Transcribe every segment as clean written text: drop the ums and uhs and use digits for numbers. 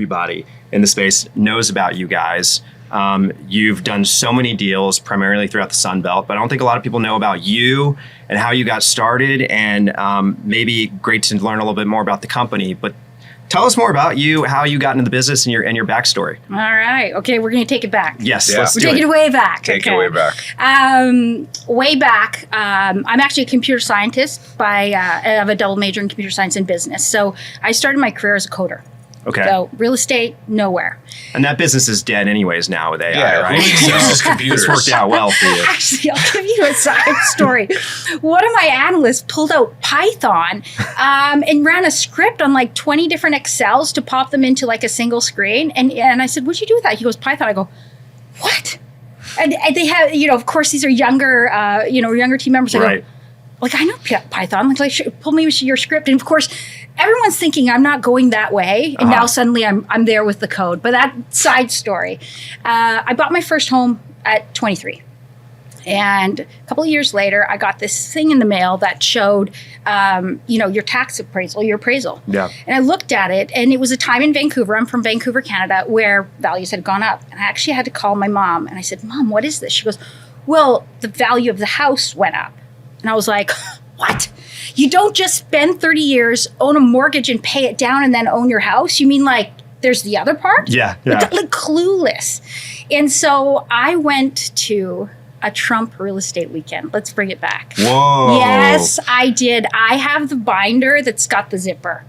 everybody in the space knows about you guys. You've done so many deals primarily throughout the Sunbelt, but I don't think a lot of people know about you and how you got started, and maybe great to learn a little bit more about the company. But tell us more about you, how you got into the business, and your backstory. All right. Okay, we're going to take it back. Yes, We're taking it way back. Take it way back. Way back. I'm actually a computer scientist. I have a double major in computer science and business. So I started my career as a coder. Okay. So real estate, nowhere. And that business is dead anyways now with AI, Yeah, right? who uses computers? It's worked out well for you. Actually, I'll give you a side story. One of my analysts pulled out Python and ran a script on like 20 different Excels to pop them into like a single screen. And I said, what'd you do with that? He goes, Python. I go, what? And they have, of course, these are younger team members. I go, like, I know Python. Like, pull me your script. And of course, everyone's thinking I'm not going that way. And now suddenly I'm there with the code. But that side story. I bought my first home at 23. And a couple of years later, I got this thing in the mail that showed, your tax appraisal, your appraisal. Yeah. And I looked at it, and it was a time in Vancouver. I'm from Vancouver, Canada, where values had gone up. And I actually had to call my mom. And I said, Mom, what is this? She goes, well, the value of the house went up. And I was like, what? You don't just spend 30 years, own a mortgage and pay it down and then own your house? You mean like there's the other part? Yeah. Like clueless. And so I went to a Trump real estate weekend. Let's bring it back. Whoa. Yes, I did. I have the binder that's got the zipper.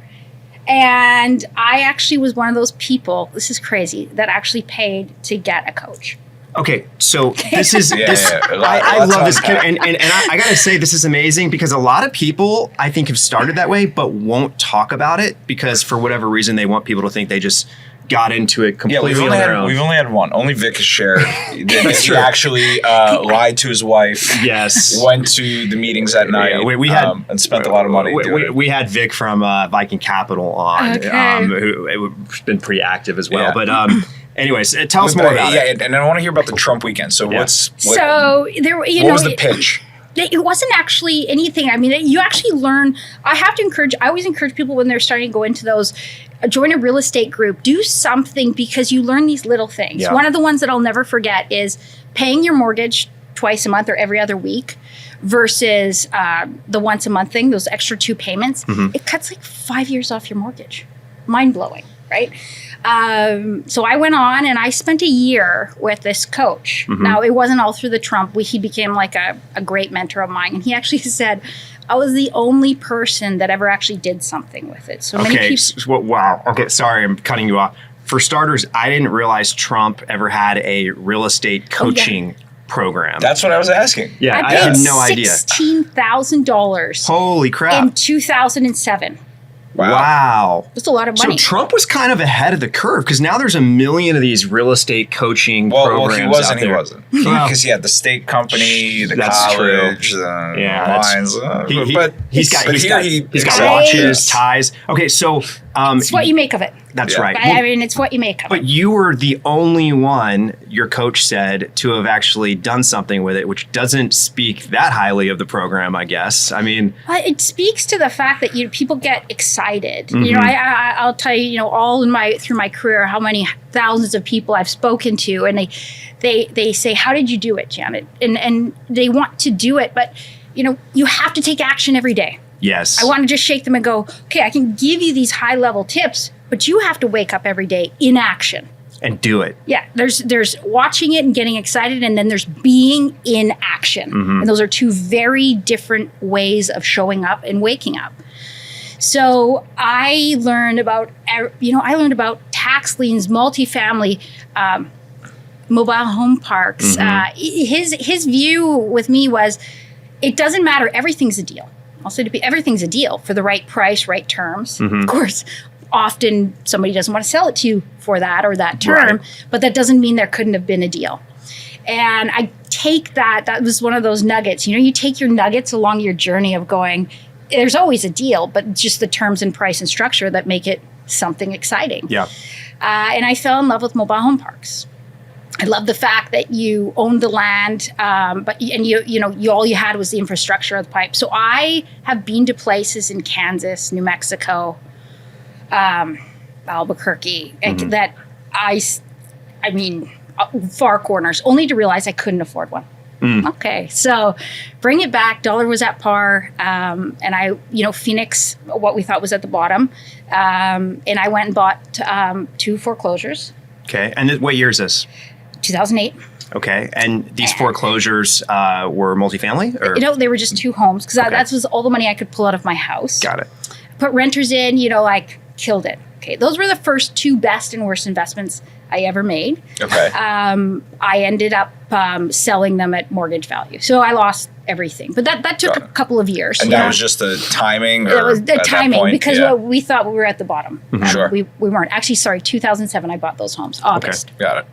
And I actually was one of those people, this is crazy, that actually paid to get a coach. Okay, so this is I love this, and I gotta say this is amazing because a lot of people I think have started that way but won't talk about it because for whatever reason they want people to think they just got into it completely on their own. We've only had one. Only Vic has shared. He actually lied to his wife. Yes, went to the meetings at night. Yeah, we had and spent a lot of money. We had Vic from Viking Capital on, who's been pretty active as well. Yeah. But anyways, tell us more about it. Yeah, and I want to hear about the Trump weekend. So what was the pitch? It wasn't actually anything. I mean, you actually learn. I always encourage people when they're starting to go into those, join a real estate group, do something because you learn these little things. Yeah. One of the ones that I'll never forget is paying your mortgage twice a month or every other week versus the once a month thing, those extra 2 payments. Mm-hmm. It cuts like 5 years off your mortgage. Mind blowing, right? So I went on and I spent a year with this coach. Mm-hmm. Now, it wasn't all through the Trump. He became like a great mentor of mine. And he actually said, I was the only person that ever actually did something with it. So many people. Wow. Okay. Sorry, I'm cutting you off. For starters, I didn't realize Trump ever had a real estate coaching program. That's what I was asking. Yeah, I had no idea. $16,000. Holy crap. In 2007. Wow. That's a lot of money. So Trump was kind of ahead of the curve because now there's a million of these real estate coaching programs. Well, he wasn't. Out there. He wasn't. Because he had the state company, the college, the lines. But he's got watches, ties. Okay, so it's what you make of it. That's right. I mean, it's what you make of it. But you were the only one, your coach said, to have actually done something with it, which doesn't speak that highly of the program, I guess. I mean, it speaks to the fact that people get excited. Mm-hmm. I'll tell you, all through my career, how many thousands of people I've spoken to, and they say, "How did you do it, Janet?" And they want to do it, but you have to take action every day. Yes. I want to just shake them and go, okay, I can give you these high level tips, but you have to wake up every day in action. And do it. Yeah, there's watching it and getting excited, and then there's being in action. Mm-hmm. And those are two very different ways of showing up and waking up. So I learned about tax liens, multifamily, mobile home parks. Mm-hmm. His view with me was, it doesn't matter, everything's a deal. Also, everything's a deal for the right price, right terms. Mm-hmm. Of course, often somebody doesn't want to sell it to you for that or that term, right. But that doesn't mean there couldn't have been a deal. And I take that was one of those nuggets. You take your nuggets along your journey of going, there's always a deal, but just the terms and price and structure that make it something exciting. Yeah. And I fell in love with mobile home parks. I love the fact that you owned the land, but all you had was the infrastructure of the pipe. So I have been to places in Kansas, New Mexico. I Albuquerque, that I mean, far corners, only to realize I couldn't afford one. Okay, so bring it back. Dollar was at par, and I, Phoenix, what we thought was at the bottom, and I went and bought 2 foreclosures. Okay, and what year is this? 2008. Okay, and these foreclosures were multifamily, or they were just 2 homes because that was all the money I could pull out of my house. Got it. Put renters in, killed it. Okay, those were the first 2 best and worst investments I ever made. Okay. I ended up selling them at mortgage value. So I lost everything. But that took a couple of years. And that was just the timing? It was the timing because we thought we were at the bottom. Sure. We weren't. Actually, 2007 I bought those homes, August. Okay. Got it.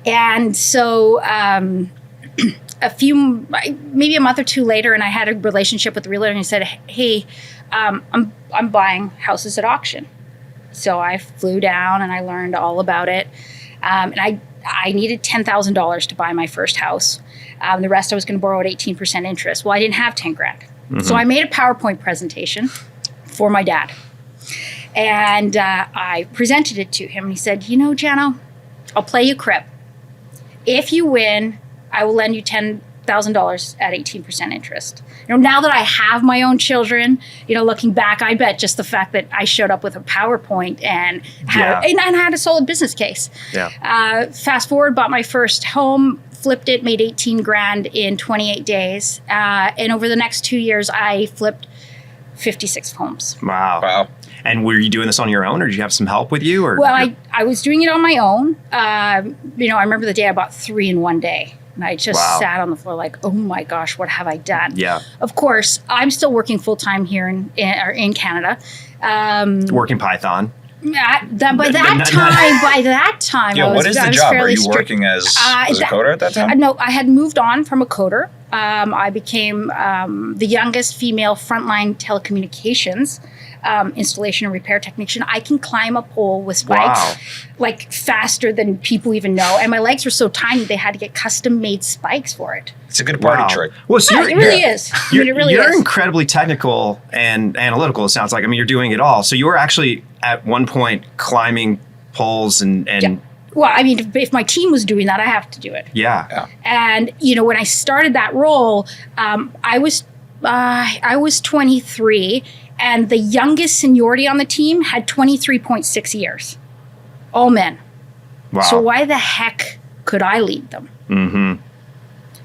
And so maybe a month or 2 later, and I had a relationship with the realtor, and he said, hey, I'm buying houses at auction. So I flew down and I learned all about it. And I needed $10,000 to buy my first house. The rest I was going to borrow at 18% interest. Well, I didn't have 10 grand. So I made a PowerPoint presentation for my dad. And I presented it to him. And he said, Jano, I'll play you crib. If you win, I will lend you $10,000 at 18% interest. Now that I have my own children, looking back, I bet just the fact that I showed up with a PowerPoint and had a solid business case. Yeah. Fast forward, bought my first home, flipped it, made 18 grand in 28 days. And over the next 2 years, I flipped 56 homes. Wow. And were you doing this on your own, or did you have some help with you? Or well, I was doing it on my own. I remember the day I bought 3 in one day. And I just sat on the floor like, oh my gosh, what have I done? Yeah. Of course, I'm still working full time here in Canada. Working Python. By that time, yeah. What is the job? Are you working as a coder at that time? No, I had moved on from a coder. I became the youngest female frontline telecommunications installation and repair technician. I can climb a pole with spikes like faster than people even know. And my legs were so tiny, they had to get custom made spikes for it. It's a good party trick. Well, so it really is. You're incredibly technical and analytical, it sounds like. I mean, you're doing it all. So you were actually at one point climbing poles and yeah. Well, I mean, if my team was doing that, I have to do it. Yeah. And, when I started that role, I was 23, and the youngest seniority on the team had 23.6 years. All men. Wow. So why the heck could I lead them? Mm-hmm.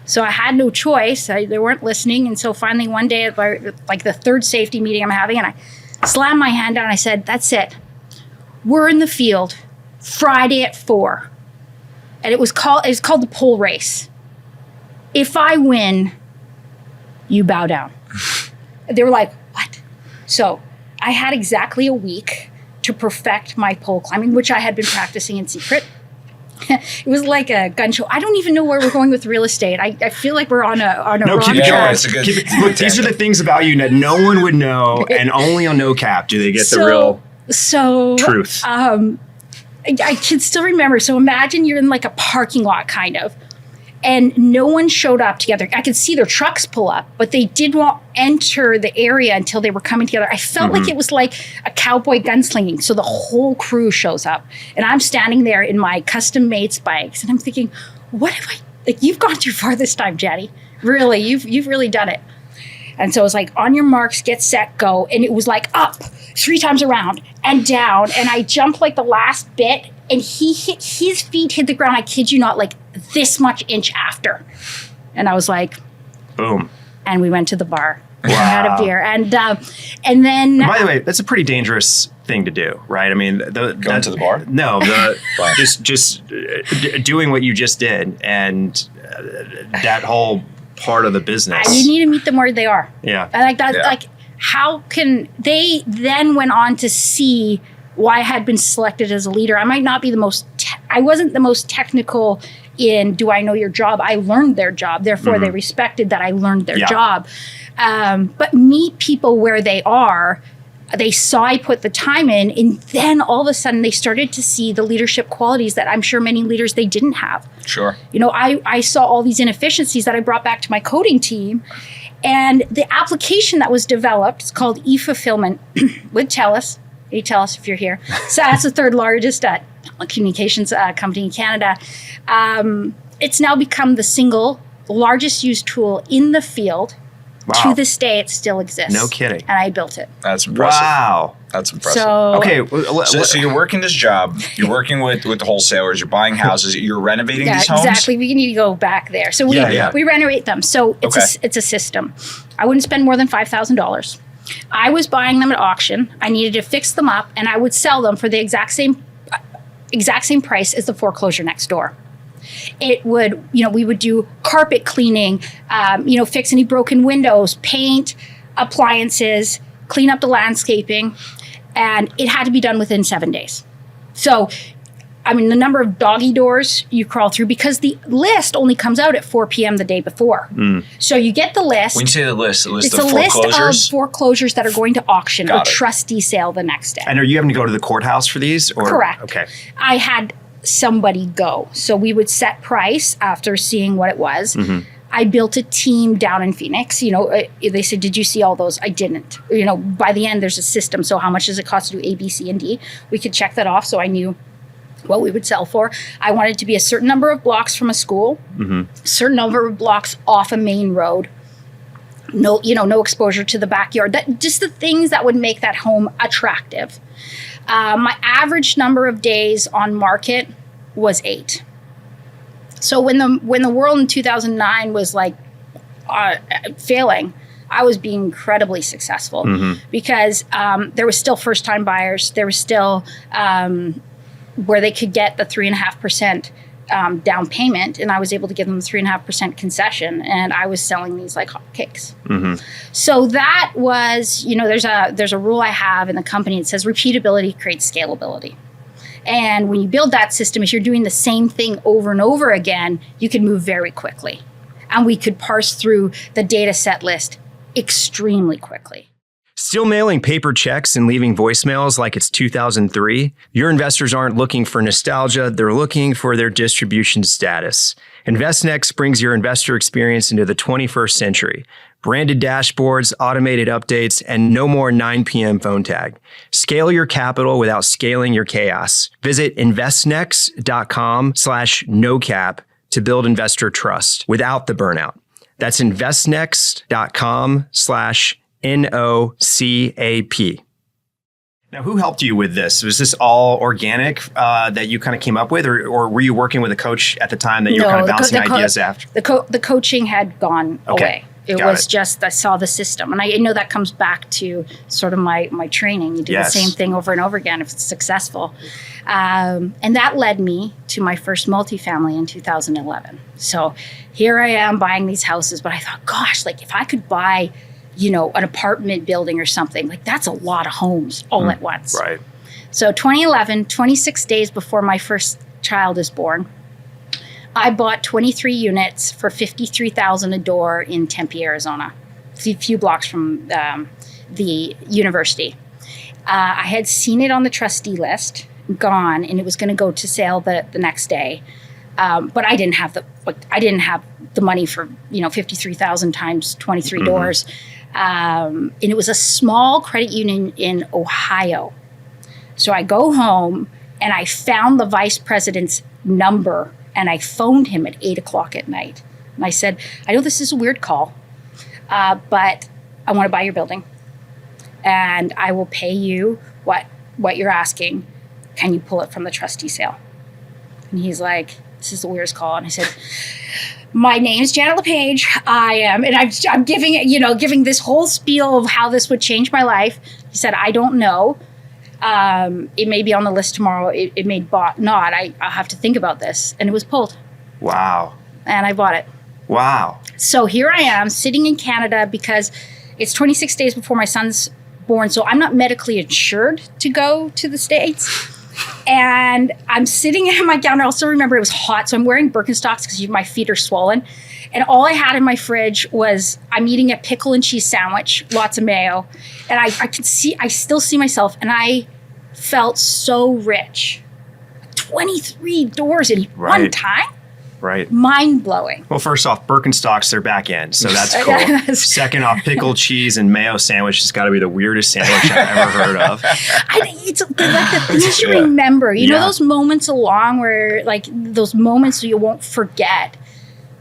So I had no choice. They weren't listening. And so finally one day, like the 3rd safety meeting I'm having, and I slammed my hand down and I said, that's it. We're in the field Friday at 4. And it's called the pole race. If I win, you bow down. They were like, what? So I had exactly a week to perfect my pole climbing, which I had been practicing in secret. It was like a gun show. I don't even know where we're going with real estate. I feel like we're on a wrong track. Look, these are the things about you that no one would know, and only on No Cap do they get the real truth. I can still remember. So imagine you're in like a parking lot kind of, and no one showed up together. I could see their trucks pull up, but they did not enter the area until they were coming together. I felt like it was like a cowboy gunslinging. So the whole crew shows up, and I'm standing there in my custom-made spikes, and I'm thinking, what have I, like, you've gone too far this time, Jenny. Really, you've really done it. And so it was like, on your marks, get set, go. And it was like up 3 times around and down. And I jumped like the last bit, and his feet hit the ground, I kid you not, like this much inch after. And I was like, boom. And we went to the bar. Wow. We had a beer. And then... And by the way, that's a pretty dangerous thing to do, right? I mean... Going to the bar? No, just doing what you just did, and that whole part of the business. You need to meet them where they are. Yeah. And like that, like, how can... They then went on to see why I had been selected as a leader. I might not be the most... I wasn't the most technical in, do I know your job? I learned their job. Therefore, they respected that I learned their job. But meet people where they are. They saw I put the time in, and then all of a sudden they started to see the leadership qualities that I'm sure many leaders they didn't have. Sure. You know, I saw all these inefficiencies that I brought back to my coding team. And the application that was developed, it's called e-fulfillment with TELUS. You tell us if you're here. So that's the third largest communications company in Canada. It's now become the single largest used tool in the field. Wow. To this day, it still exists. No kidding. And I built it. That's impressive. Wow. That's impressive. So, okay. So you're working this job. You're working with the wholesalers. You're buying houses. You're renovating these homes? Exactly. We need to go back there. So we renovate them. So it's a system. I wouldn't spend more than $5,000. I was buying them at auction. I needed to fix them up, and I would sell them for the exact same price as the foreclosure next door. It would, we would do carpet cleaning, fix any broken windows, paint, appliances, clean up the landscaping, and it had to be done within 7 days. So, the number of doggy doors you crawl through, because the list only comes out at 4 p.m. the day before. So you get the list. When you say the list it's of a foreclosures? list of foreclosures that are going to auction or trustee sale the next day. And are you having to go to the courthouse for these? Or? Correct. Okay. I had somebody go. So we would set price after seeing what it was. Mm-hmm. I built a team down in Phoenix. They said, did you see all those? I didn't. By the end, there's a system. So how much does it cost to do A, B, C, and D? We could check that off so I knew what we would sell for. I wanted to be a certain number of blocks from a school, certain number of blocks off a main road. No exposure to the backyard. Just the things that would make that home attractive. My average number of days on market was 8. So when the world in 2009 was failing, I was being incredibly successful because there was still first-time buyers. There was still where they could get the 3.5% down payment, and I was able to give them 3.5% concession, and I was selling these like hotcakes. So that was, there's a rule I have in the company. It says repeatability creates scalability. And when you build that system, if you're doing the same thing over and over again, you can move very quickly. And we could parse through the data set list extremely quickly. Still mailing paper checks and leaving voicemails like it's 2003? Your investors aren't looking for nostalgia, they're looking for their distribution status. InvestNext brings your investor experience into the 21st century. Branded dashboards, automated updates, and no more 9 p.m. phone tag. Scale your capital without scaling your chaos. Visit investnext.com/nocap to build investor trust without the burnout. That's investnext.com/NOCAP. Now, who helped you with this? Was this all organic that you kind of came up with, or were you working with a coach at the time that you were kind of bouncing ideas after? The coaching had gone away. It was just, I saw the system. And I know that comes back to sort of my training. You do the same thing over and over again if it's successful. And that led me to my first multifamily in 2011. So here I am buying these houses, but I thought, gosh, if I could buy an apartment building or something, that's a lot of homes all at once. Right. So 2011, 26 days before my first child is born, I bought 23 units for $53,000 a door in Tempe, Arizona, a few blocks from the university. I had seen it on the trustee list, gone, and it was going to go to sale the next day. But I didn't have the money for $53,000 times 23 doors. And it was a small credit union in Ohio. So I go home and I found the vice president's number and I phoned him at 8:00 at night. And I said, I know this is a weird call, but I want to buy your building and I will pay you what you're asking. Can you pull it from the trustee sale? And he's like, this is the weirdest call. And I said, my name's Janet LePage. I am, and I'm giving it, giving this whole spiel of how this would change my life. He said, I don't know. It may be on the list tomorrow. It may not. I'll have to think about this. And it was pulled. Wow. And I bought it. Wow. So here I am sitting in Canada because it's 26 days before my son's born. So I'm not medically insured to go to the States. And I'm sitting at my counter. I also remember it was hot. So I'm wearing Birkenstocks because my feet are swollen. And all I had in my fridge was, I'm eating a pickle and cheese sandwich, lots of mayo. And I still see myself. And I felt so rich. 23 doors in one time. Right. Mind blowing. Well, first off, Birkenstocks, they're back in, so that's cool. Second off, pickle, cheese, and mayo sandwich has got to be the weirdest sandwich I've ever heard of. It's like the things you remember. You know those moments along where, like, those moments you won't forget.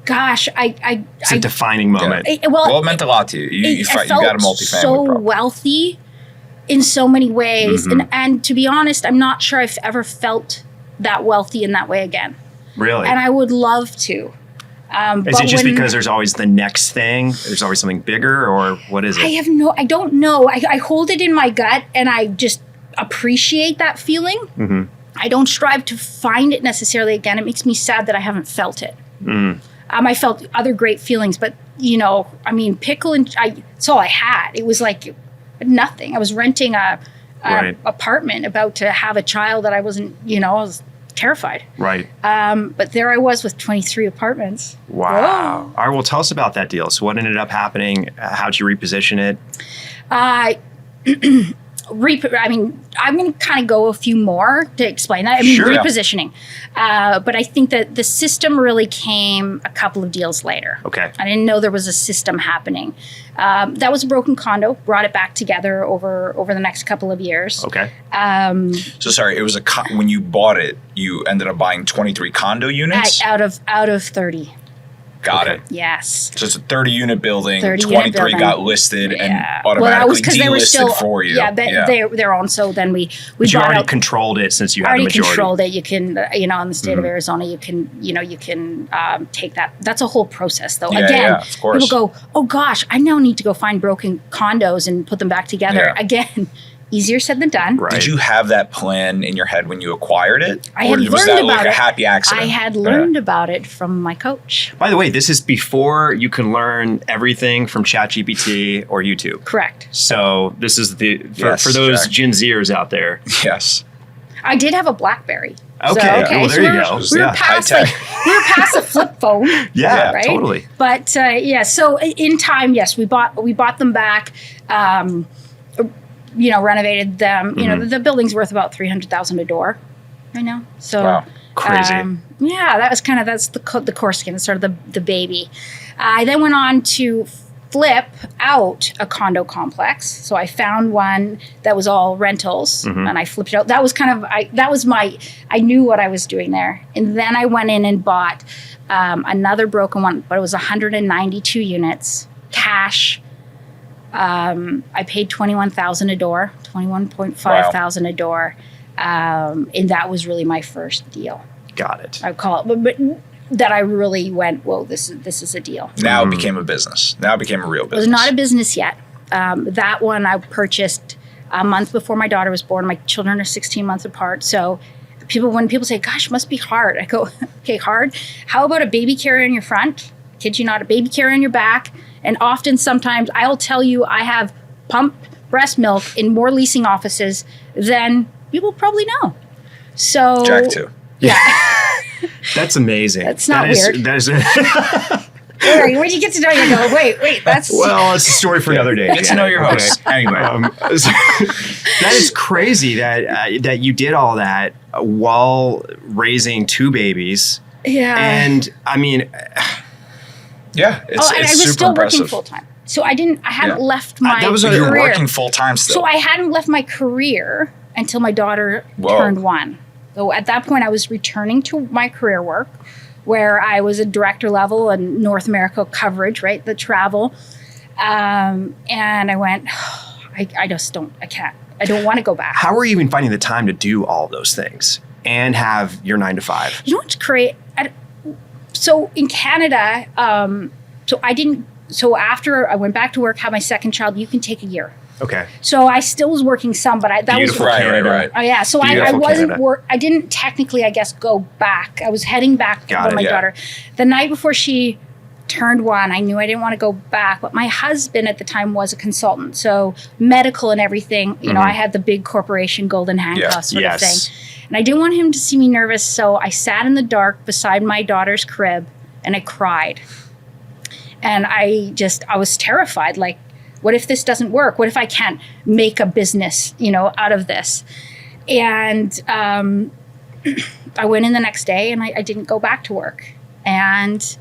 Gosh, it's a defining moment. It meant a lot to you. You got a multifamily so problem. Wealthy in so many ways. And to be honest, I'm not sure I've ever felt that wealthy in that way again. Really? And I would love to. Is it just because there's always the next thing? There's always something bigger, or what is it? I don't know. I hold it in my gut, and I just appreciate that feeling. Mm-hmm. I don't strive to find it necessarily again. It makes me sad that I haven't felt it. Mm. I felt other great feelings, but pickle and it's all I had. It was like nothing. I was renting a apartment, about to have a child that I wasn't. I was terrified. Right. But there I was with 23 apartments. Wow. Whoa. All right. Well, tell us about that deal. So what ended up happening? How'd you reposition it? I'm going to kind of go a few more to explain that. Repositioning. But I think that the system really came a couple of deals later. Okay. I didn't know there was a system happening. That was a broken condo, brought it back together over the next couple of years. Okay. So sorry, it was when you bought it, you ended up buying 23 condo units? Out of 30. Got it. Yes. So it's a 30-unit building. 23 got listed and automatically delisted for you. Yeah, they're on. So then we but you already controlled it since you had the majority. Already controlled it. You can, in the state of Arizona, you can take that. That's a whole process, though. Again, of course. People go, oh gosh, I now need to go find broken condos and put them back together. Yeah. Again, easier said than done. Right. Did you have that plan in your head when you acquired it? I had learned about it. A happy accident? I had learned about it from my coach. By the way, this is before you can learn everything from ChatGPT or YouTube. Correct. So this is for those Gen Zers out there. Yes. I did have a BlackBerry. Okay. Well, there you go. We were past a flip phone. Yeah, right? Totally. But so in time, yes, we bought them back. Renovated them. The building's worth about $300,000 a door right now. So wow. Crazy. That's the core skin. It's sort of the baby. I then went on to flip out a condo complex. So I found one that was all rentals, and I flipped it out. That was I knew what I was doing there. And then I went in and bought another broken one, but it was 192 units, cash. I paid $21,000 a door, $21,500 a door, and that was really my first deal. Got it. I call it, but that I really went, whoa, this is a deal. Now it became a business. Now it became a real business. It was not a business yet. That one I purchased a month before my daughter was born. My children are 16 months apart, so when people say, "Gosh, it must be hard," I go, "Okay, hard. How about a baby carrier in your front? Kid you not, a baby carrier in your back." And often, sometimes, I'll tell you I have pumped breast milk in more leasing offices than people probably know. So Jack too. Yeah. That's amazing. That's not weird. That is when you get to know you go, wait, that's... Well, it's a story for another day. Get to know your host. Anyway. That is crazy that you did all that while raising two babies. Yeah. And, I mean... Yeah, it's and I was super still impressive. working full time, so I hadn't left my career. You were working full time still. So I hadn't left my career until my daughter turned 1. So at that point, I was returning to my career work, where I was a director level in North America coverage, right, the travel, and I went, I can't. I don't want to go back. How were you even finding the time to do all those things and have your 9 to 5? You know what's great? So in Canada, so after I went back to work, had my second child, you can take a year. Okay. So I still was working some, but that Beautiful was Canada. Right. Oh yeah. So I wasn't I didn't technically, I guess, go back. I was heading back with my daughter. The night before she turned 1, I knew I didn't want to go back, but my husband at the time was a consultant, so medical and everything. I had the big corporation golden handcuffs sort of thing. And I didn't want him to see me nervous, so I sat in the dark beside my daughter's crib and I cried. And I was terrified. Like, what if this doesn't work? What if I can't make a business, out of this? And I went in the next day and I didn't go back to work. And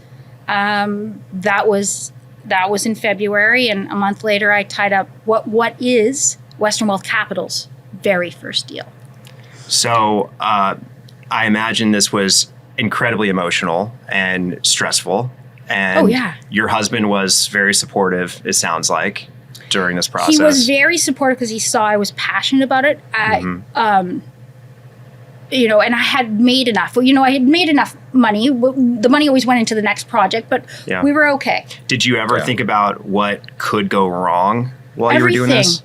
that was in February, and a month later I tied up what is Western Wealth Capital's very first deal. So I imagine this was incredibly emotional and stressful. And your husband was very supportive, it sounds like, during this process. He was very supportive because he saw I was passionate about it. You know, and I had made enough. Well, you know, I had made enough money. The money always went into the next project, but we were okay. Did you ever think about what could go wrong while you were doing this?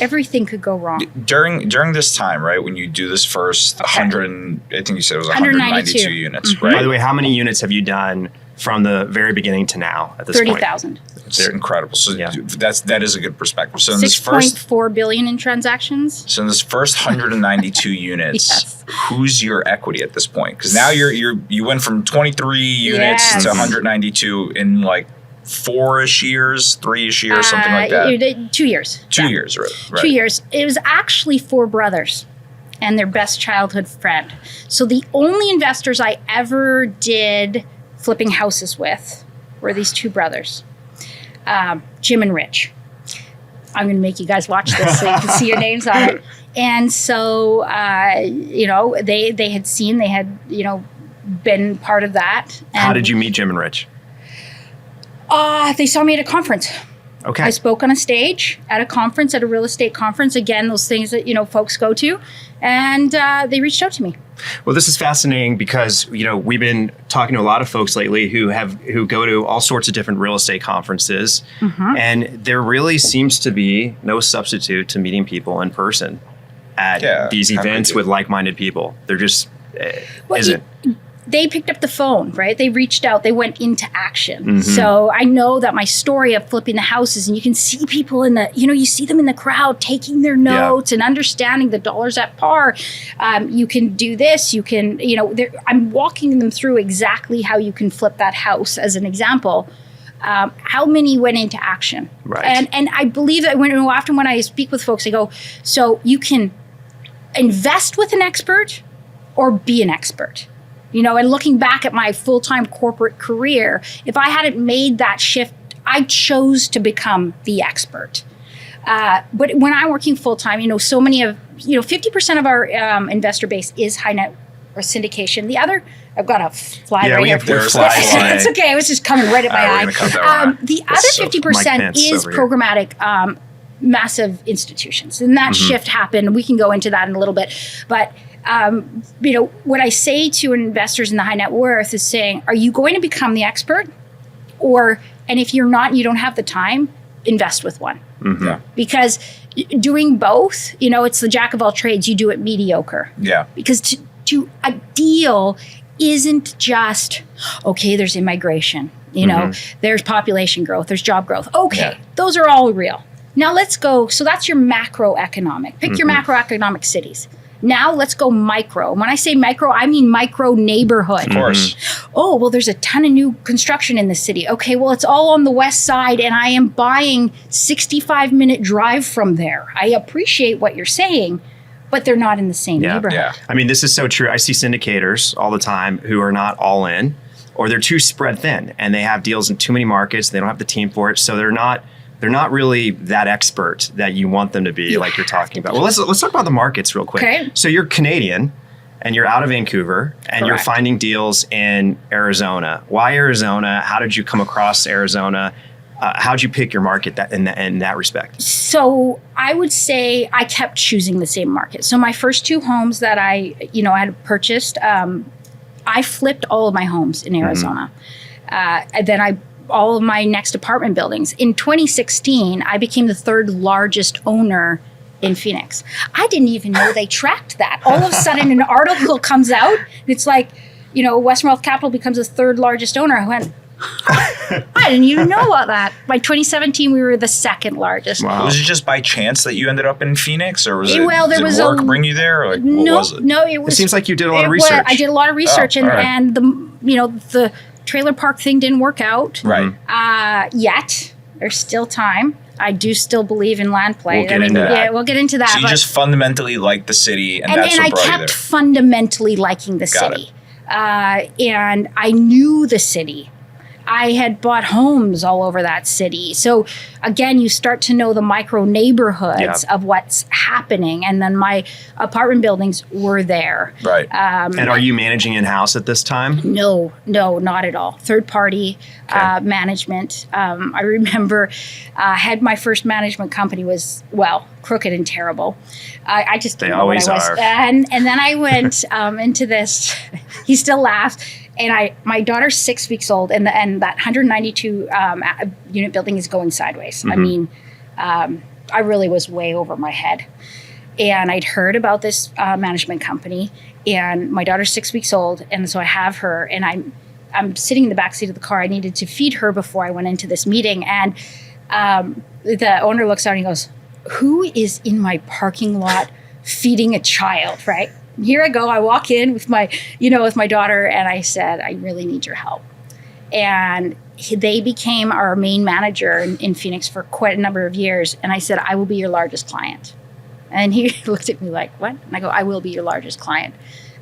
Everything could go wrong. During this time, right, when you do this first 100, I think you said it was 192 units, right? By the way, how many units have you done from the very beginning to now at this 30,000. It's incredible. So that is a good perspective. So in this $6.4 billion in transactions. So in this first 192 units, who's your equity at this point? Because now you went from 23 units to 192 in like 4-ish years, 3-ish years, something like that. 2 years. 2 years, right? 2 years. It was actually 4 brothers and their best childhood friend. So the only investors I ever did flipping houses with were these 2 brothers, Jim and Rich. I'm going to make you guys watch this so you can see your names on it. And so, you know, they had, you know, been part of that. And how did you meet Jim and Rich? They saw me at a conference. Okay. I spoke on a stage at a conference, at a real estate conference. Again, those things that, you know, folks go to. And they reached out to me. Well, this is fascinating because, you know, we've been talking to a lot of folks lately who go to all sorts of different real estate conferences. And there really seems to be no substitute to meeting people in person at these events with like-minded people. They're just isn't. They picked up the phone, right? They reached out. They went into action. So I know that my story of flipping the houses, and you can see people in the, you know, you see them in the crowd taking their notes and understanding the dollars at par. You can do this. You can, you know, I'm walking them through exactly how you can flip that house as an example. How many went into action? Right. And I believe that often when I speak with folks, I go, so you can invest with an expert or be an expert. You know, and looking back at my full-time corporate career, if I hadn't made that shift, I chose to become the expert. But when I'm working full-time, you know, so many of, you know, 50% of our investor base is high net worth syndication. The other, I've got a fly right here. It's okay. It was just coming right at my eye. The other 50% is programmatic massive institutions. And that shift happened. We can go into that in a little bit. But you know, what I say to investors in the high net worth is saying, are you going to become the expert? And if you're not, and you don't have the time, invest with one. Because doing both, you know, it's the jack of all trades. You do it mediocre. Because to a deal isn't just, okay, there's immigration, you know, there's population growth, there's job growth. Okay, those are all real. Now let's go. So that's your macroeconomic. Pick your macroeconomic cities. Now let's go micro. And when I say micro, I mean micro neighborhood. Of course. Oh, well, there's a ton of new construction in the city. Okay, well, it's all on the west side, and I am buying 65-minute drive from there. I appreciate what you're saying, but they're not in the same neighborhood. I mean, this is so true. I see syndicators all the time who are not all in, or they're too spread thin, and they have deals in too many markets. They don't have the team for it, so they're not really that expert that you want them to be, like you're talking about. Well, let's talk about the markets real quick. Okay. So you're Canadian, and you're out of Vancouver, and you're finding deals in Arizona. Why Arizona? How did you come across Arizona? How did you pick your market in that respect? So I would say I kept choosing the same market. So my first 2 homes that I had purchased, I flipped all of my homes in Arizona. And then all of my next apartment buildings. In 2016, I became the 3rd largest owner in Phoenix. I didn't even know they tracked that. All of a sudden, an article comes out, and it's like, you know, Western Wealth Capital becomes the 3rd largest owner. I went, I didn't even know about that. By 2017, we were the 2nd largest. Wow. Was it just by chance that you ended up in Phoenix, or did work bring you there? Or like, what was it? No, it was. It seems like you did a lot of research. I did a lot of research, and the trailer park thing didn't work out. Yet. There's still time. I do still believe in land play. We'll get into that. Yeah, we'll get into that. So you just fundamentally like the city, and that's what brought you there. I kept fundamentally liking the city. And I knew the city. I had bought homes all over that city. So again, you start to know the micro neighborhoods of what's happening. And then my apartment buildings were there. Right. And are you managing in-house at this time? No, not at all. Third party management. I remember had my first management company was, crooked and terrible. I just didn't know what I was. And then I went into this. He still laughs. And my daughter's 6 weeks old, and that 192 unit building is going sideways. I mean, I really was way over my head. And I'd heard about this management company, and my daughter's 6 weeks old, and so I have her, and I'm sitting in the back seat of the car. I needed to feed her before I went into this meeting, and the owner looks out and he goes, "Who is in my parking lot feeding a child?" Right? Here I go. I walk in with my daughter, and I said, "I really need your help." And they became our main manager in Phoenix for quite a number of years. And I said, "I will be your largest client." And he looked at me like, "What?" And I go, "I will be your largest client.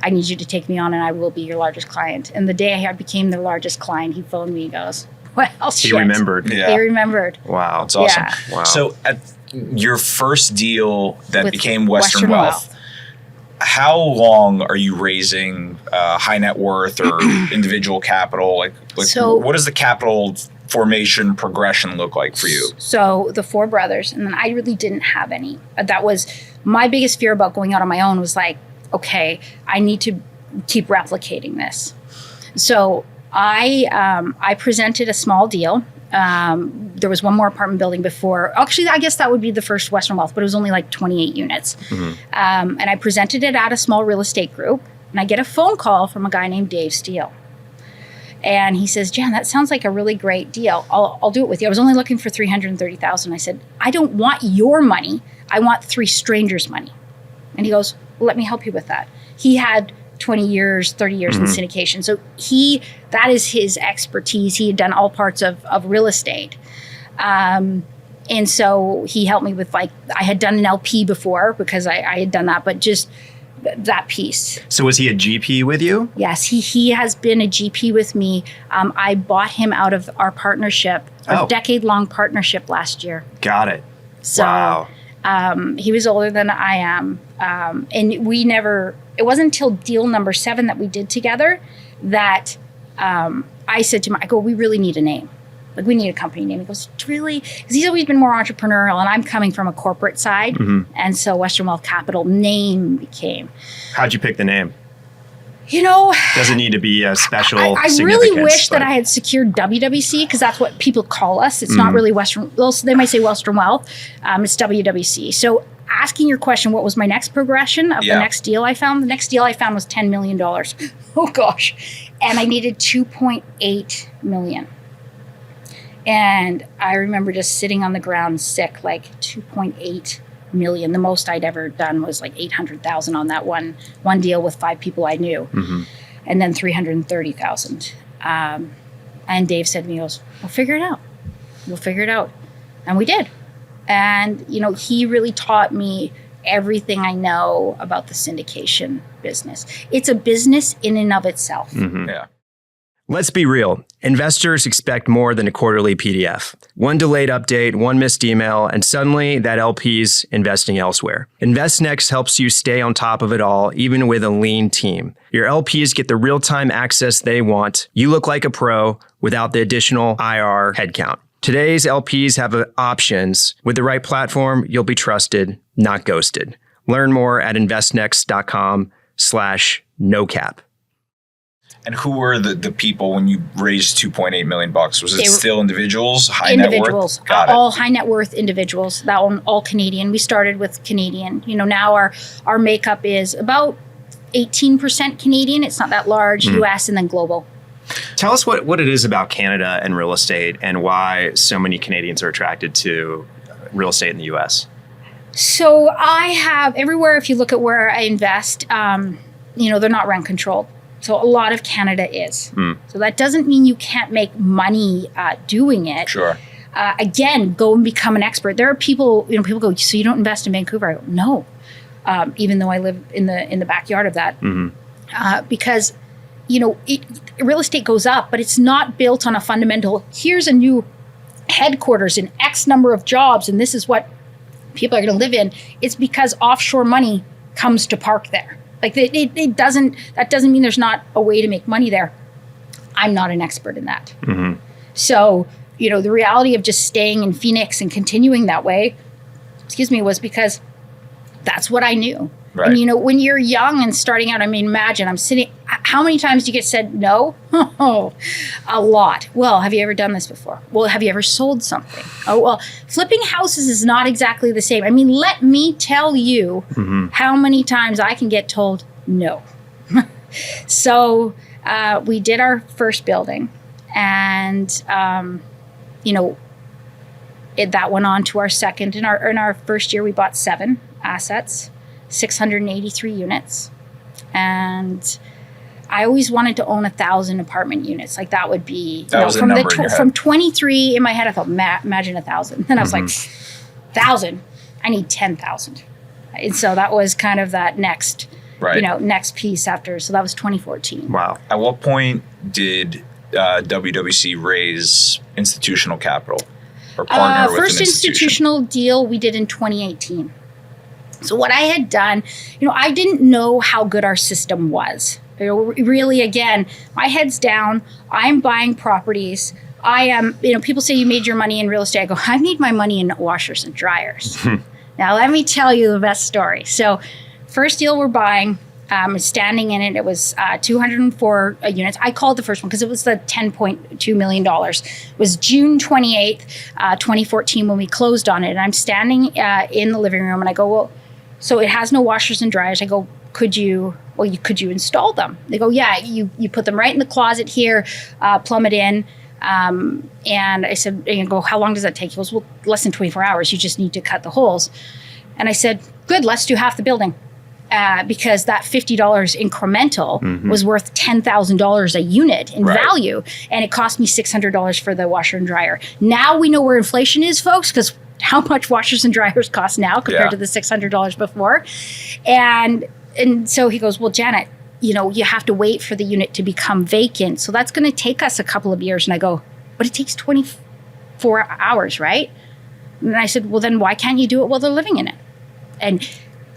I need you to take me on, and I will be your largest client." And the day I became their largest client, he phoned me and goes, "Well, shit." He remembered. Yeah. They remembered. Wow. That's awesome. Yeah. Wow. So at your first deal that With became Western Wealth, how long are you raising high net worth or individual capital? Like So- what does the capital formation progression look like for you? So the four brothers, and then I really didn't have any. That was my biggest fear about going out on my own, was like, okay, I need to keep replicating this. So I presented a small deal. There was one more apartment building before. Actually, I guess that would be the first Western Wealth, but it was only like 28 units. And I presented it at a small real estate group, and I get a phone call from a guy named Dave Steele. And he says, "Jan, that sounds like a really great deal. I'll do it with you." I was only looking for $330,000. I said, "I don't want your money. I want three strangers' money." And he goes, "Well, let me help you with that." He had 20 years, 30 years in syndication. So that is his expertise. He had done all parts of real estate. And so he helped me with, like, I had done an LP before because I had done that, but just that piece. So was he a GP with you? Yes, he has been a GP with me. I bought him out of our partnership, our decade-long partnership last year. Got it. So, wow. He was older than I am. And it wasn't until deal number 7 that we did together that I said to him, I go, "We really need a name. Like, we need a company name." He goes, "Really?" Because he's always been more entrepreneurial, and I'm coming from a corporate side. And so Western Wealth Capital name became. How'd you pick the name? Does it need to be a special I really significance, wish that I had secured WWC, because that's what people call us. It's not really Western. Well, they might say Western Wealth. It's WWC. So asking your question, what was my next progression of the next deal I found? The next deal I found was $10 million. Oh, gosh. And I needed $2.8 million. And I remember just sitting on the ground sick, like $2.8 million. The most I'd ever done was like $800,000 on that one deal with 5 people I knew, and then $330,000. And Dave said to me, he goes, "We'll figure it out. We'll figure it out." And we did. And, he really taught me everything I know about the syndication business. It's a business in and of itself. Yeah. Let's be real. Investors expect more than a quarterly PDF. One delayed update, one missed email, and suddenly that LP's investing elsewhere. InvestNext helps you stay on top of it all, even with a lean team. Your LPs get the real-time access they want. You look like a pro without the additional IR headcount. Today's LPs have options. With the right platform, you'll be trusted, not ghosted. Learn more at investnext.com/nocap. And who were the people when you raised $2.8 million? Was it still individuals, high individuals, net worth? Got it. All high net worth individuals. That one, all Canadian. We started with Canadian. Now our makeup is about 18% Canadian. It's not that large. US and then global. Tell us what it is about Canada and real estate, and why so many Canadians are attracted to real estate in the US. So I have everywhere. If you look at where I invest, they're not rent controlled. So a lot of Canada is. So that doesn't mean you can't make money doing it. Sure. Again, go and become an expert. There are people, people go, "So you don't invest in Vancouver?" I go, "No," even though I live in the backyard of that, because real estate goes up, but it's not built on a fundamental, here's a new headquarters and X number of jobs, and this is what people are going to live in. It's because offshore money comes to park there. Like that doesn't mean there's not a way to make money there. I'm not an expert in that. Mm-hmm. So, the reality of just staying in Phoenix and continuing that way, was because that's what I knew. Right. And, when you're young and starting out, imagine I'm sitting, how many times do you get said no? Oh, a lot. Well, have you ever done this before? Well, have you ever sold something? Oh, well, flipping houses is not exactly the same. Let me tell you how many times I can get told no. So we did our first building, and, that went on to our second. In our first year, we bought 7 assets. 683 units. And I always wanted to own 1,000 apartment units. Like that would be, from 23 in my head, I thought, imagine 1,000. Then I was like, 1,000, I need 10,000. And so that was kind of that next, next piece after. So that was 2014. Wow. At what point did WWC raise institutional capital or partner with an First institutional deal we did in 2018. So what I had done, I didn't know how good our system was. Really, again, my head's down. I'm buying properties. I am, people say you made your money in real estate. I go, I made my money in washers and dryers. Now, let me tell you the best story. So first deal we're buying, standing in it, it was 204 units. I called the first one because it was the $10.2 million. It was June 28th, 2014 when we closed on it. And I'm standing in the living room and I go, well, so it has no washers and dryers. I go, could you install them? They go, yeah, you put them right in the closet here, plumb it in. And I said, and I go, how long does that take? He goes, well, less than 24 hours. You just need to cut the holes. And I said, good, let's do half the building. Because that $50 incremental was worth $10,000 a unit in value. And it cost me $600 for the washer and dryer. Now we know where inflation is, folks, because how much washers and dryers cost now compared to the $600 before. And so he goes, well, Janet, you have to wait for the unit to become vacant. So that's going to take us a couple of years. And I go, but it takes 24 hours, right? And I said, well, then why can't you do it while they're living in it? And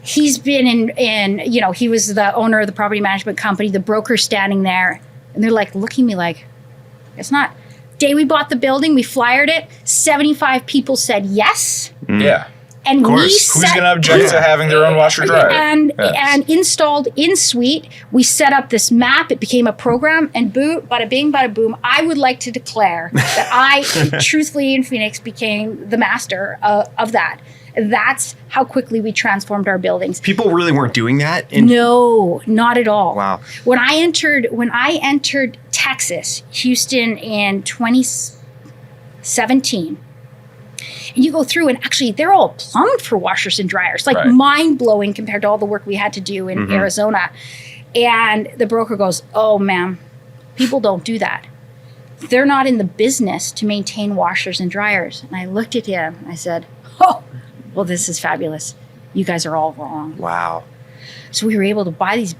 he's been in he was the owner of the property management company, the broker standing there. And they're like, looking at me like, it's not. Day we bought the building, we flyered it. 75 people said yes. Yeah. And who's going to object to having their own washer dryer? And installed in suite, we set up this map. It became a program, and bada bing, bada boom. I would like to declare that I, truthfully, in Phoenix, became the master of that. That's how quickly we transformed our buildings. People really weren't doing that? No, not at all. Wow. When I entered Texas, Houston in 2017, and you go through and actually they're all plumbed for washers and dryers, like mind-blowing compared to all the work we had to do in Arizona. And the broker goes, oh, ma'am, people don't do that. They're not in the business to maintain washers and dryers. And I looked at him and I said, oh, well, this is fabulous. You guys are all wrong. Wow. So we were able to buy these.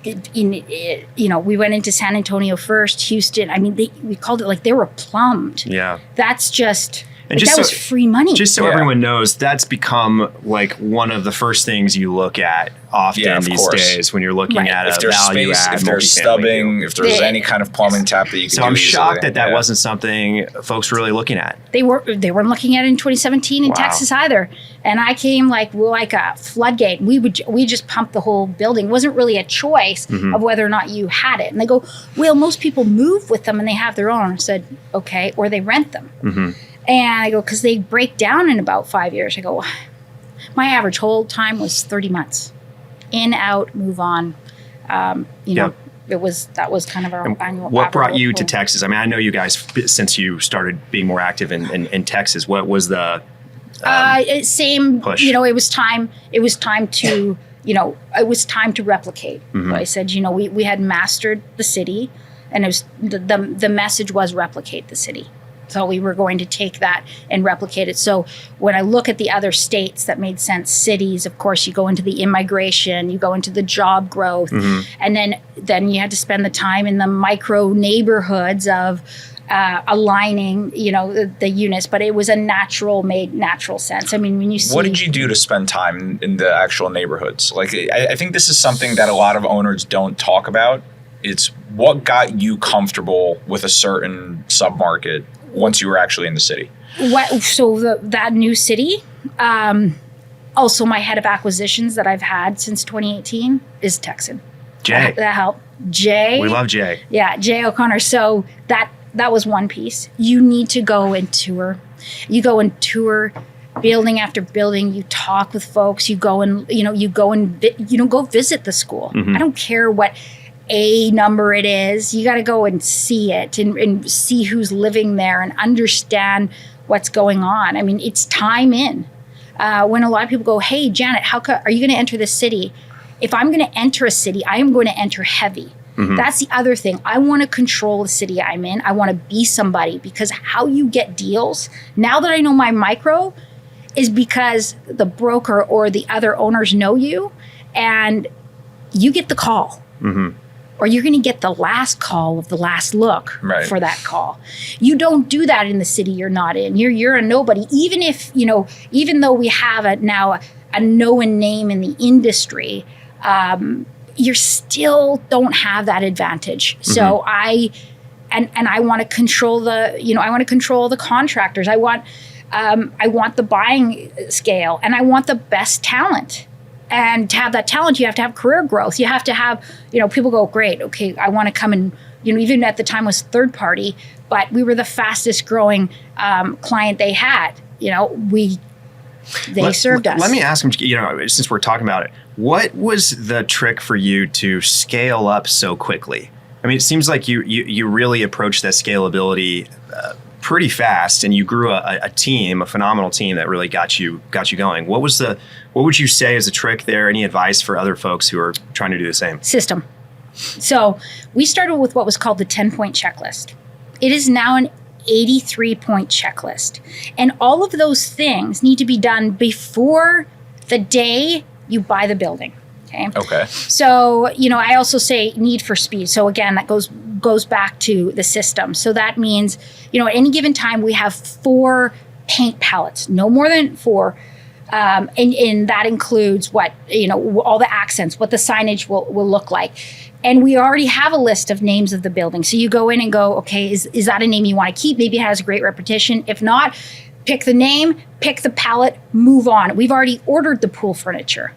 We went into San Antonio first, Houston. We called it like they were plumbed. Yeah. That's just. And that was free money. Just so everyone knows, that's become like one of the first things you look at often these days when you're looking at if a there's value space, add. if there's stubbing, if there's any kind of plumbing tap that you can do. So I'm shocked that wasn't something folks were really looking at. They weren't looking at it in 2017 in Texas either. And I came like a floodgate. We just pumped the whole building. It wasn't really a choice of whether or not you had it. And they go, well, most people move with them and they have their own. I said, okay, or they rent them. And I go, because they break down in about 5 years. I go, my average hold time was 30 months. In, out, move on. That was kind of our annual. What brought you to Texas? I know you guys, since you started being more active in Texas, what was the same push? It was time to, it was time to replicate. So I said, we had mastered the city, and it was the message was replicate the city. So we were going to take that and replicate it. So when I look at the other states that made sense, cities, of course, you go into the immigration, you go into the job growth, and then you had to spend the time in the micro neighborhoods of aligning, the units. But it was made natural sense. I mean, when you see, what did you do to spend time in the actual neighborhoods? Like, I think this is something that a lot of owners don't talk about. It's what got you comfortable with a certain submarket once you were actually in the city. That new city, also my head of acquisitions that I've had since 2018 is Texan. Jay. That helped. Jay. We love Jay. Yeah, Jay O'Connor. So that was one piece. You need to go and tour. You go and tour building after building. You talk with folks. You go and go visit the school. I don't care what a number it is. You got to go and see it and see who's living there and understand what's going on. I mean, it's time in. When a lot of people go, hey, Janet, are you going to enter this city? If I'm going to enter a city, I am going to enter heavy. That's the other thing. I want to control the city I'm in. I want to be somebody, because how you get deals, now that I know my micro, is because the broker or the other owners know you, and you get the call. Or you're going to get the last call of the last look for that call. You don't do that in the city you're not in. You're a nobody. Even if, even though we have now a known name in the industry, you still don't have that advantage. So I want to control the contractors. I want the buying scale, and I want the best talent. And to have that talent, you have to have career growth. You have to have, people go, great, okay, I want to come and, even at the time was third party, but we were the fastest growing client they had. They served us. Let me ask them, since we're talking about it, what was the trick for you to scale up so quickly? I mean, it seems like you really approached that scalability pretty fast, and you grew a phenomenal team that really got you going. What would you say is a trick there? Any advice for other folks who are trying to do the same? System. So we started with what was called the 10-point checklist. It is now an 83-point checklist. And all of those things need to be done before the day you buy the building. Okay. So, I also say need for speed. So again, that goes back to the system. So that means, at any given time, we have 4 paint palettes, no more than 4. And that includes what, all the accents, what the signage will look like. And we already have a list of names of the building. So you go in and go, okay, is that a name you want to keep? Maybe it has a great reputation. If not, pick the name, pick the palette, move on. We've already ordered the pool furniture.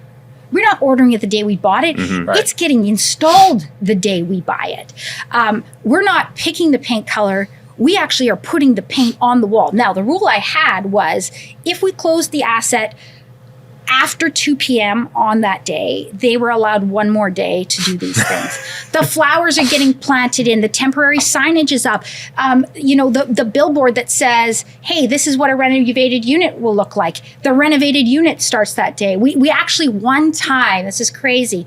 We're not ordering it the day we bought it. It's getting installed the day we buy it. We're not picking the paint color. We actually are putting the paint on the wall. Now, the rule I had was if we closed the asset after 2 p.m. on that day, they were allowed one more day to do these things. The flowers are getting planted in. The temporary signage is up. The billboard that says, hey, this is what a renovated unit will look like. The renovated unit starts that day. We actually, one time, this is crazy,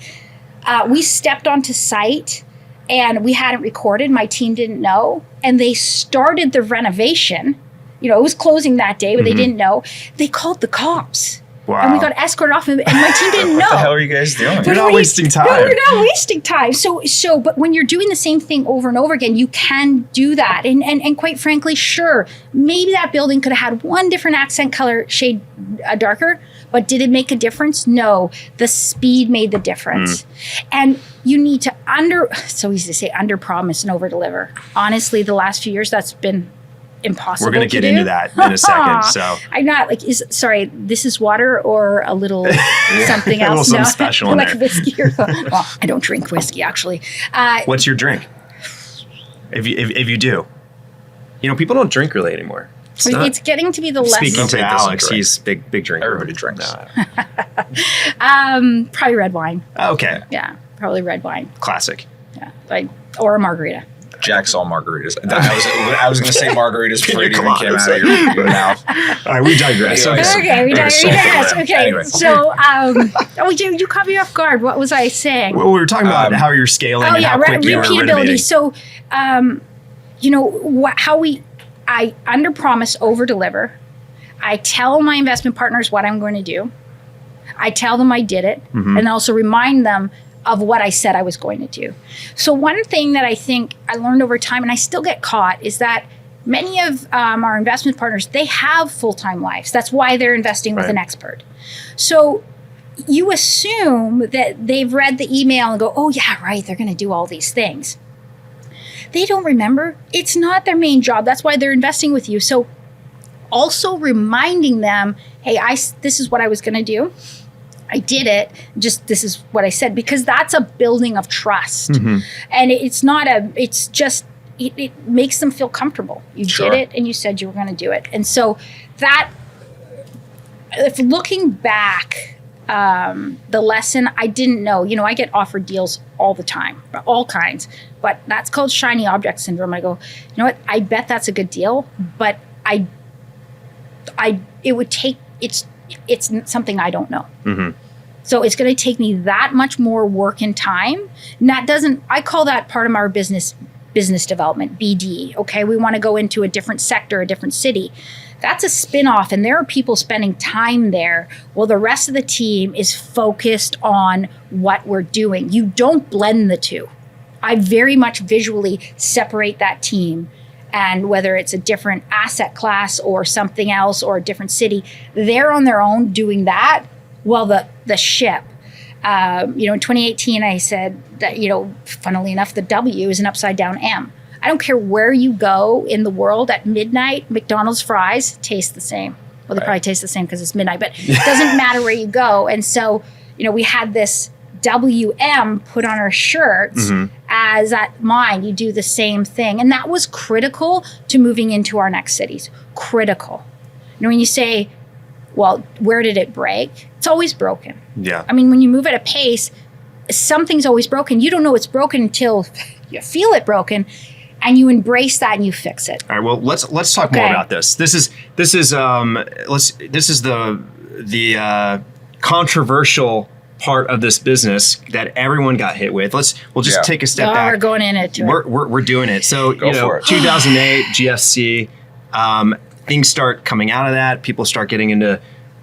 we stepped onto site and we hadn't recorded. My team didn't know. And they started the renovation. It was closing that day, but they didn't know. They called the cops. Wow. And we got escorted off, and my team didn't know. What the hell are you guys doing? You're not wasting time. No, we're not wasting time. So, but when you're doing the same thing over and over again, you can do that. And quite frankly, sure, maybe that building could have had one different accent color shade darker, but did it make a difference? No. The speed made the difference. And you need to so easy to say under promise and over deliver. Honestly, the last few years, that's been impossible. We're going to get into that in a second. So I'm not this is water or a little something else. A little something special in like there. whiskey well, I don't drink whiskey actually. What's your drink? If you do, people don't drink really anymore. It's getting to be the less. Speaking to Nobody doesn't Alex, drink. he's big drinker. Everybody drinks. Probably red wine. Okay. Yeah, probably red wine. Classic. Yeah, or a margarita. Jack's all margaritas. I was going to say margaritas before it Come even on, came it's out of your mouth. All right, we digress. Anyways. Okay, we digress. Okay, Anyway. so you caught me off guard. What was I saying? Well, we were talking about how you're scaling and how quick you were repeatability. renovating. So, how we I under promise, over deliver. I tell my investment partners what I'm going to do. I tell them I did it, and also remind them of what I said I was going to do. So one thing that I think I learned over time, and I still get caught, is that many of our investment partners, they have full-time lives. That's why they're investing with an expert. So you assume that they've read the email and go, oh yeah, right, they're going to do all these things. They don't remember. It's not their main job. That's why they're investing with you. So also reminding them, hey, this is what I was going to do. I did it. Just this is what I said, because that's a building of trust. And it's just, it makes them feel comfortable. You did it and you said you were going to do it. And so that, if looking back, the lesson I didn't know, I get offered deals all the time, all kinds, but that's called shiny object syndrome. I go, you know what? I bet that's a good deal, but it would take, it's something I don't know. So it's going to take me that much more work and time. And I call that part of our business development, BD. Okay. We want to go into a different sector, a different city. That's a spin-off, and there are people spending time there while the rest of the team is focused on what we're doing. You don't blend the two. I very much visually separate that team, and whether it's a different asset class or something else or a different city, they're on their own doing that while the ship. In 2018, I said that, funnily enough, the W is an upside down M. I don't care where you go in the world at midnight, McDonald's fries taste the same. Well, they probably taste the same because it's midnight, but it doesn't matter where you go. And so, we had this WM put on our shirts as that mind, you do the same thing. And that was critical to moving into our next cities. Critical. When you say, well, where did it break? It's always broken. Yeah. I mean, when you move at a pace, something's always broken. You don't know it's broken until you feel it broken. And you embrace that and you fix it. All right. Well, let's talk more about this. This is the controversial part of this business that everyone got hit with. We'll just take a step back. We're going into it. We're doing it. So for it. 2008 GFC, things start coming out of that. People start getting into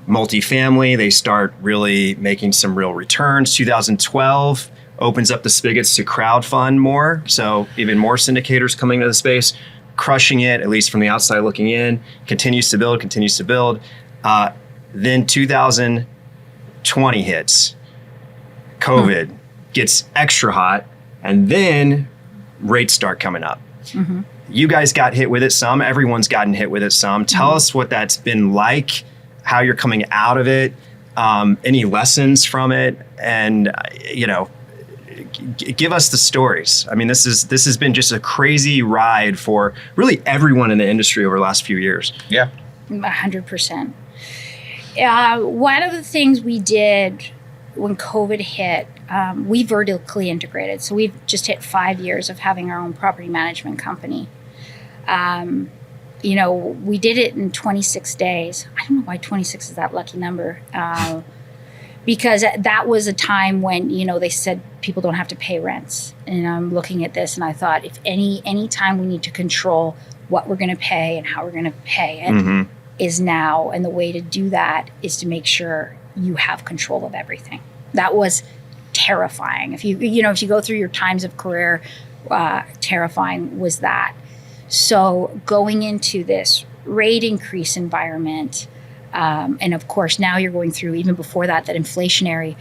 multifamily. They start really making some real returns. 2012. Opens up the spigots to crowdfund more. So even more syndicators coming to the space, crushing it, at least from the outside looking in, continues to build. Then 2020 hits. COVID gets extra hot, and then rates start coming up. You guys got hit with it some. Everyone's gotten hit with it some. Tell us what that's been like, how you're coming out of it, any lessons from it, and, give us the stories. I mean, this has been just a crazy ride for really everyone in the industry over the last few years. Yeah. 100%. One of the things we did when COVID hit, we vertically integrated. So we've just hit 5 years of having our own property management company. We did it in 26 days. I don't know why 26 is that lucky number. Because that was a time when, they said people don't have to pay rents. And I'm looking at this and I thought, if any time we need to control what we're going to pay and how we're going to pay it is now. And the way to do that is to make sure you have control of everything. That was terrifying. If you go through your times of career, terrifying was that. So going into this rate increase environment, and of course, now you're going through, even before that inflationary,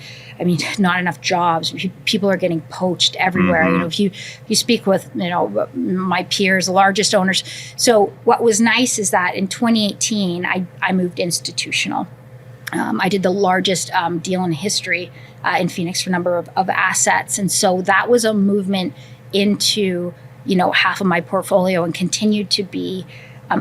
not enough jobs. People are getting poached everywhere. If you speak with, my peers, the largest owners. So what was nice is that in 2018, I moved institutional. I did the largest deal in history in Phoenix for number of assets. And so that was a movement into, half of my portfolio and continued to be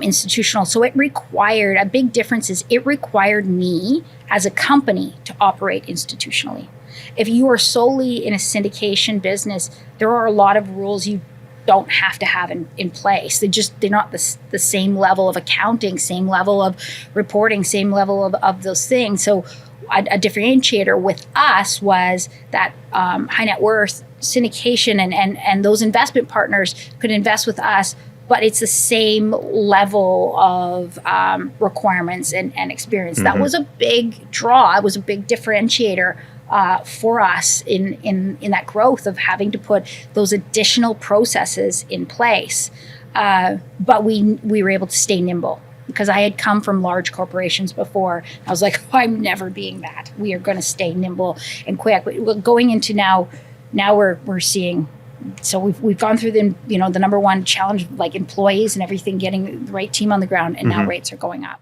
institutional. So it required, a big difference is it required me as a company to operate institutionally. If you are solely in a syndication business, there are a lot of rules you don't have to have in place. They're not the same level of accounting, same level of reporting, same level of those things. So a differentiator with us was that high net worth syndication and those investment partners could invest with us but it's the same level of requirements and experience. That was a big draw. It was a big differentiator for us in that growth of having to put those additional processes in place. But we were able to stay nimble because I had come from large corporations before. I was like, I'm never being that. We are going to stay nimble and quick. But going into now we're seeing. So we've gone through the number one challenge, like employees and everything, getting the right team on the ground, and now rates are going up.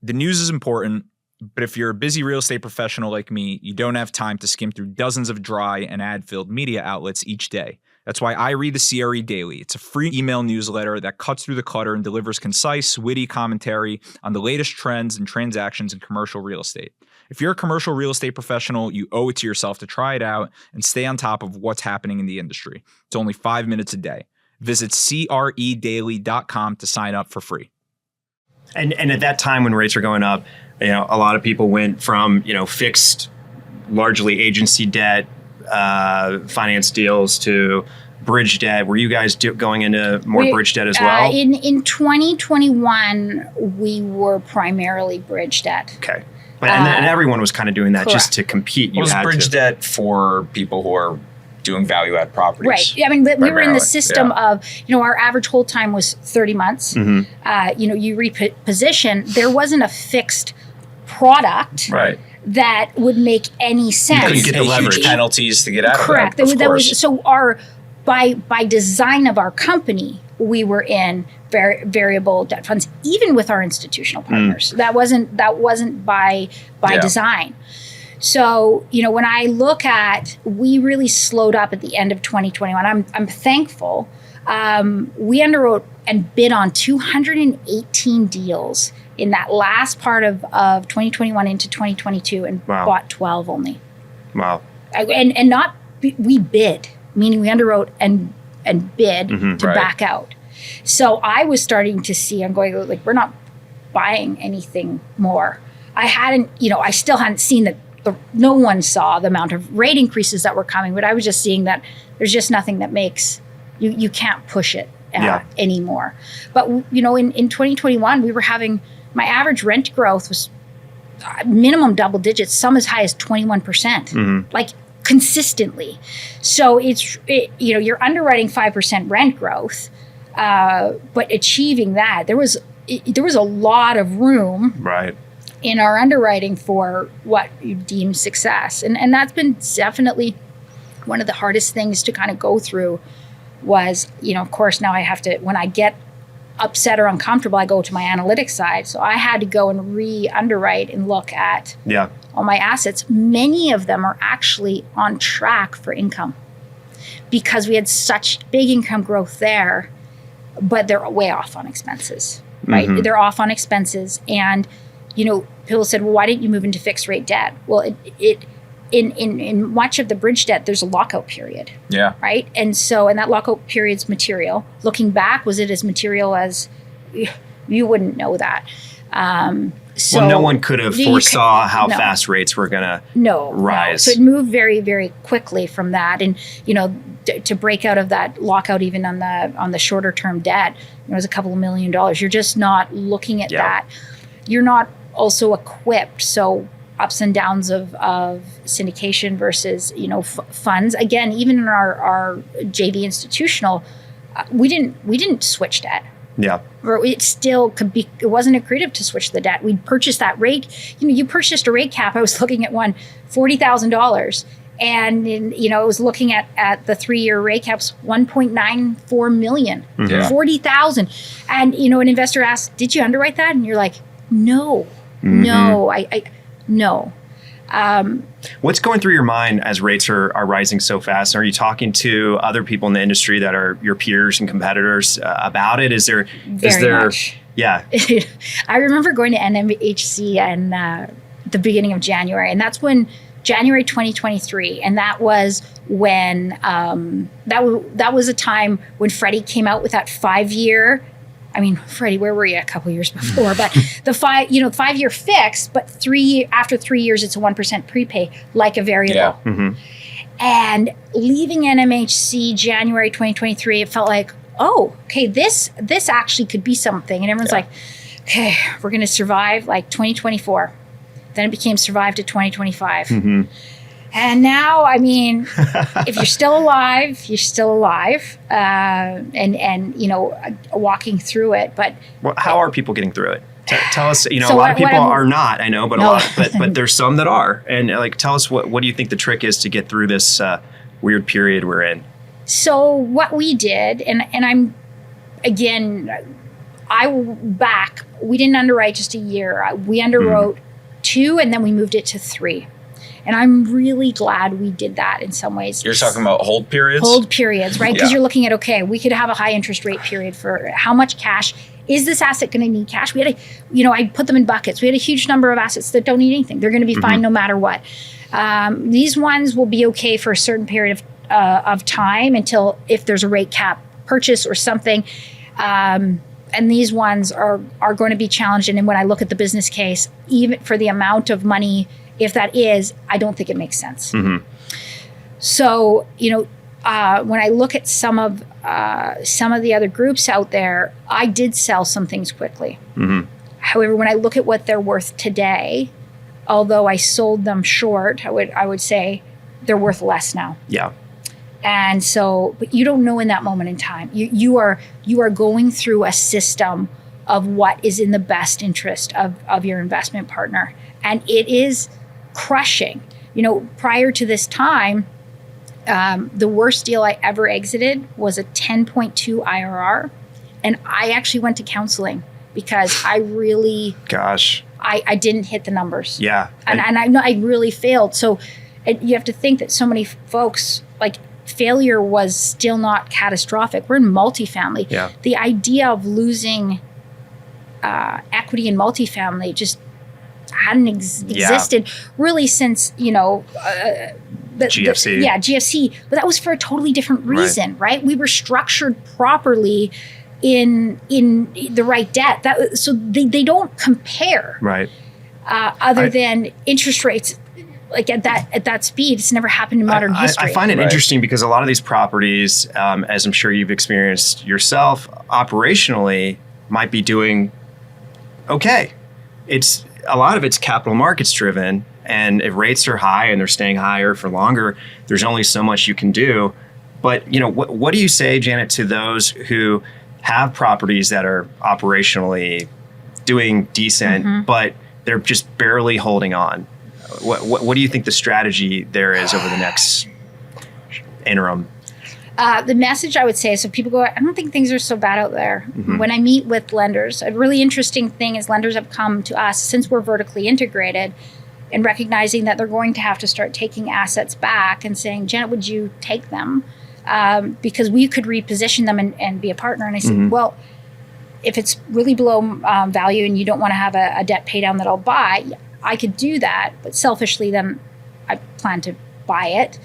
The news is important, but if you're a busy real estate professional like me, you don't have time to skim through dozens of dry and ad-filled media outlets each day. That's why I read the CRE Daily. It's a free email newsletter that cuts through the clutter and delivers concise, witty commentary on the latest trends and transactions in commercial real estate. If you're a commercial real estate professional, you owe it to yourself to try it out and stay on top of what's happening in the industry. It's only 5 minutes a day. Visit credaily.com to sign up for free. And at that time when rates are going up, a lot of people went from, fixed, largely agency debt, finance deals to bridge debt. Were you guys going into more bridge debt as well? In 2021, we were primarily bridge debt. Okay. And everyone was kind of doing that correct. Just to compete. Was bridge debt for people who are doing value add properties? Right. I mean, we were in the system of, our average hold time was 30 months. You reposition. There wasn't a fixed product. Right. That would make any sense. You couldn't get the leverage penalties to get out correct. of that. That was so by design of our company, we were in variable debt funds, even with our institutional partners. That wasn't by design. So, when I look at, we really slowed up at the end of 2021. I'm thankful. We underwrote and bid on 218 deals in that last part of 2021 into 2022 and bought 12 only. Wow. And not, we bid, meaning we underwrote and bid to back out. So I was starting to see, I'm going, like, we're not buying anything more. I still hadn't seen that. No one saw the amount of rate increases that were coming, but I was just seeing that there's just nothing that makes, you can't push it anymore. But, in 2021, we were having, my average rent growth was minimum double digits, some as high as 21%, like consistently. So you're underwriting 5% rent growth, but achieving that, there was a lot of room in our underwriting for what you deem success. And that's been definitely one of the hardest things to kind of go through was, of course, now I have to, when I get upset or uncomfortable, I go to my analytics side. So I had to go and re-underwrite and look at all my assets. Many of them are actually on track for income because we had such big income growth there, but they're way off on expenses, right? They're off on expenses. And, people said, well, why didn't you move into fixed rate debt? Well, in much of the bridge debt, there's a lockout period. Yeah. Right. And that lockout period's material. Looking back, was it as material as you wouldn't know that? Well, no one could have foresaw how fast rates were going to rise. So it moved very, very quickly from that. And, to break out of that lockout, even on the shorter term debt, it was a couple of $1 million. You're just not looking at that. You're not also equipped. So ups and downs of syndication versus, funds. Again, even in our JV institutional, we didn't switch debt. Yeah. Or it still could be, it wasn't accretive to switch the debt. We'd purchased that rate. You purchased a rate cap. I was looking at one, $40,000. And, I was looking at the 3-year rate caps, $1.94 million, 40,000. And, an investor asked, did you underwrite that? And you're like, no, no. What's going through your mind as rates are rising so fast? Are you talking to other people in the industry that are your peers and competitors about it? Is there much. Yeah. I remember going to NMHC and the beginning of January, and that's when January 2023, and that was when that was a time when Freddie came out with that 5-year. I mean, Freddie, where were you a couple years before? But the 5-year fix, but after 3 years, it's a 1% prepay, like a variable. Yeah. And leaving NMHC January 2023, it felt like, oh, okay, this actually could be something. And everyone's like, okay, we're going to survive like 2024. Then it became survive to 2025. Mm-hmm. And now, I mean, if you're still alive, you're still alive, and walking through it. But how are people getting through it? Tell us. A So lot of what people I'm- are not. I know, but No. but there's some that are. And tell us what do you think the trick is to get through this weird period we're in? So what we did, and I'm, again, we didn't underwrite just a year. We underwrote 2, and then we moved it to 3. And I'm really glad we did that in some ways. You're talking about hold periods? Hold periods, right? Because Yeah. you're looking at, okay, we could have a high interest rate period for how much cash. Is this asset going to need cash? We had I put them in buckets. We had a huge number of assets that don't need anything. They're going to be fine no matter what. These ones will be okay for a certain period of time until if there's a rate cap purchase or something. And these ones are going to be challenged. And when I look at the business case, even for the amount of money, if that is, I don't think it makes sense. Mm-hmm. So, when I look at some of the other groups out there, I did sell some things quickly. Mm-hmm. However, when I look at what they're worth today, although I sold them short, I would say they're worth less now. Yeah. And so, but you don't know in that moment in time. You are going through a system of what is in the best interest of your investment partner, and it is crushing. Prior to this time, the worst deal I ever exited was a 10.2 IRR, and I actually went to counseling because I really, I didn't hit the numbers. Yeah. And I know I really failed. So you have to think that so many folks, like, failure was still not catastrophic. We're in multifamily. Yeah. The idea of losing equity in multifamily just hadn't existed really since, GFC. GFC. But that was for a totally different reason, right? We were structured properly in the right debt. So they don't compare. Right. Other than interest rates, like at that speed, it's never happened in modern history. I find it Right. interesting because a lot of these properties, as I'm sure you've experienced yourself, operationally might be doing okay. A lot of it's capital markets driven, and if rates are high and they're staying higher for longer, there's only so much you can do. But what do you say, Janet, to those who have properties that are operationally doing decent, but they're just barely holding on? What do you think the strategy there is over the next interim? The message I would say is, so people go, I don't think things are so bad out there. Mm-hmm. When I meet with lenders, a really interesting thing is lenders have come to us since we're vertically integrated and recognizing that they're going to have to start taking assets back and saying, Janet, would you take them? Because we could reposition them and be a partner. And I said, well, if it's really below value and you don't want to have a debt pay down that I'll buy, I could do that. But selfishly, then I plan to buy it,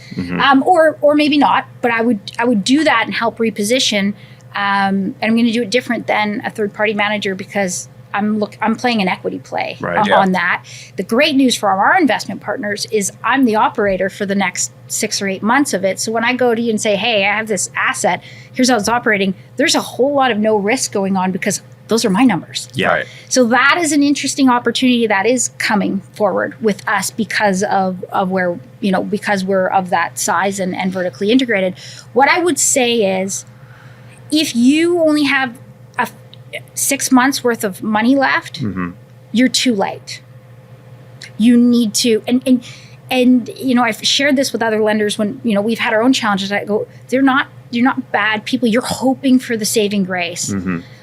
or maybe not. But I would do that and help reposition. And I'm going to do it different than a third party manager because I'm playing an equity play on that. The great news for our investment partners is I'm the operator for the next 6 or 8 months of it. So when I go to you and say, hey, I have this asset, here's how it's operating, there's a whole lot of no risk going on because those are my numbers. Yeah. Right. So that is an interesting opportunity that is coming forward with us because of where, because we're of that size and vertically integrated. What I would say is if you only have 6 months worth of money left, you're too late. You need to, and I've shared this with other lenders when, we've had our own challenges. I go, you're not bad people. You're hoping for the saving grace.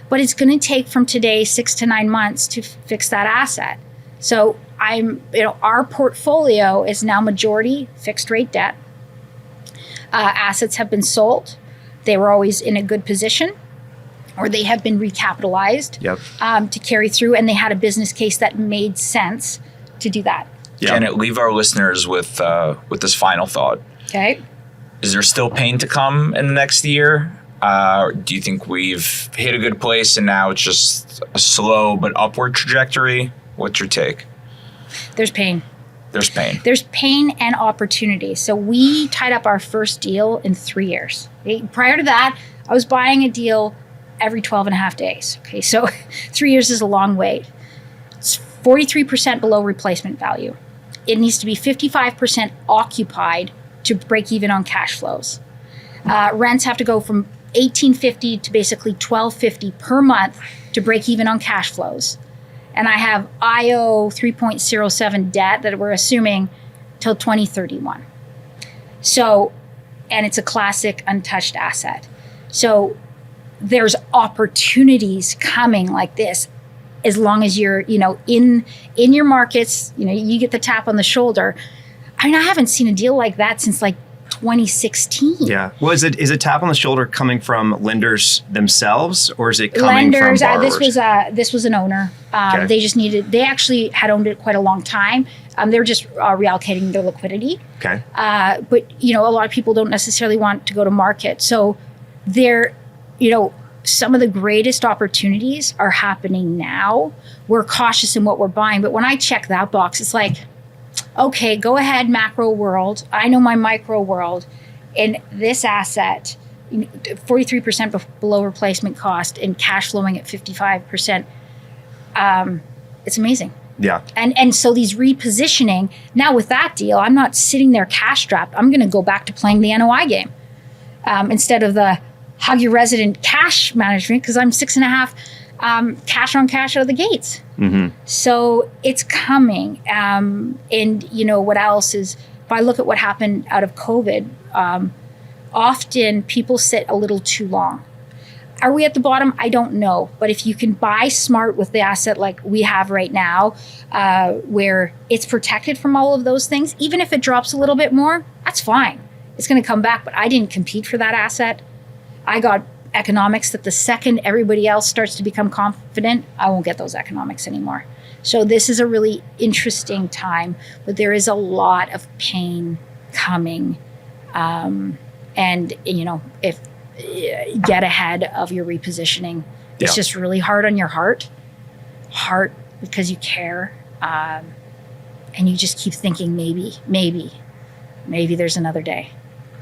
But it's going to take from today 6 to 9 months to fix that asset. So our portfolio is now majority fixed rate debt. Assets have been sold. They were always in a good position, or they have been recapitalized to carry through, and they had a business case that made sense to do that. Yeah. Janet, leave our listeners with this final thought. Okay. Is there still pain to come in the next year? Do you think we've hit a good place and now it's just a slow but upward trajectory? What's your take? There's pain. There's pain. There's pain and opportunity. So we tied up our first deal in 3 years. Okay? Prior to that, I was buying a deal every 12 and a half days. Okay, so 3 years is a long wait. It's 43% below replacement value. It needs to be 55% occupied to break even on cash flows. Rents have to go from $1,850 to basically $1,250 per month to break even on cash flows. And I have IO 3.07 debt that we're assuming till 2031. So, and it's a classic untouched asset. So there's opportunities coming like this as long as you're, in your markets, you get the tap on the shoulder. I mean, I haven't seen a deal like that since like 2016. Yeah. Well, is it tap on the shoulder coming from lenders themselves, or is it coming from borrowers? This was an owner. Okay. They actually had owned it quite a long time. They were just reallocating their liquidity. Okay. But a lot of people don't necessarily want to go to market. So some of the greatest opportunities are happening now. We're cautious in what we're buying, but when I check that box, it's like, okay, go ahead, macro world. I know my micro world. And this asset, 43% below replacement cost and cash flowing at 55%, it's amazing. Yeah. And so these repositioning, now with that deal, I'm not sitting there cash strapped. I'm going to go back to playing the NOI game instead of the hug your resident cash management, because I'm 6.5 cash on cash out of the gates. Mm-hmm. So it's coming. And what else is, if I look at what happened out of COVID, often people sit a little too long. Are we at the bottom? I don't know. But if you can buy smart with the asset like we have right now, where it's protected from all of those things, even if it drops a little bit more, that's fine. It's going to come back. But I didn't compete for that asset. I got economics that the second everybody else starts to become confident, I won't get those economics anymore. So this is a really interesting time, but there is a lot of pain coming. If get ahead of your repositioning. It's just really hard on your heart because you care. And you just keep thinking maybe there's another day.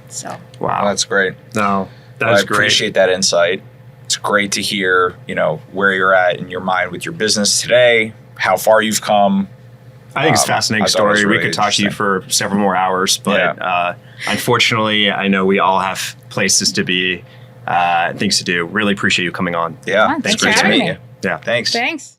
So. Wow. That's great. No. That's great. I appreciate that insight. It's great to hear, where you're at in your mind with your business today, how far you've come. I think it's a fascinating story. Really we could talk to you for several more hours, but unfortunately, I know we all have places to be, things to do. Really appreciate you coming on. Yeah. Thanks great for to having meet me. you. Yeah. Thanks.